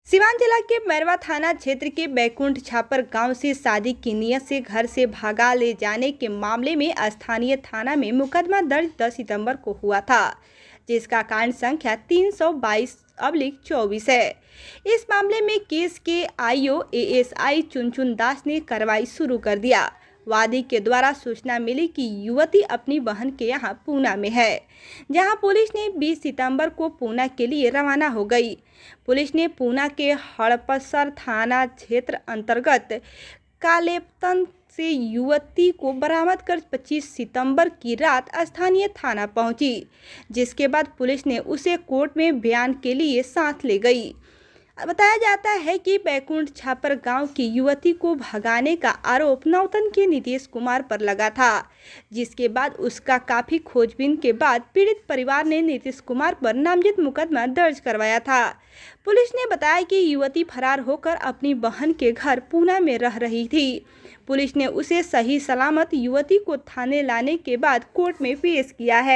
सिवान जिला के मैरवा थाना क्षेत्र के बैकुंठ छापर गांव से शादी की नियत से घर से भागा ले जाने के मामले में स्थानीय थाना में मुकदमा दर्ज 10 सितंबर को हुआ था, जिसका कांड संख्या 322/24 है। इस मामले में केस के आईओ एएसआई चुनचुन दास ने कार्रवाई शुरू कर दिया। वादी के द्वारा सूचना मिली कि युवती अपनी बहन के यहां पूना में है, जहां पुलिस ने 20 सितंबर को पूना के लिए रवाना हो गई। पुलिस ने पूना के हड़पसर थाना क्षेत्र अंतर्गत कालेपतन से युवती को बरामद कर 25 सितंबर की रात स्थानीय थाना पहुंची, जिसके बाद पुलिस ने उसे कोर्ट में बयान के लिए साथ ले गई। बताया जाता है कि बैकुंठ छापर गांव की युवती को भगाने का आरोप नौतन के नीतीश कुमार पर लगा था, जिसके बाद उसका काफ़ी खोजबीन के बाद पीड़ित परिवार ने नीतीश कुमार पर नामजद मुकदमा दर्ज करवाया था। पुलिस ने बताया कि युवती फरार होकर अपनी बहन के घर पूना में रह रही थी। पुलिस ने उसे सही सलामत युवती को थाने लाने के बाद कोर्ट में पेश किया है।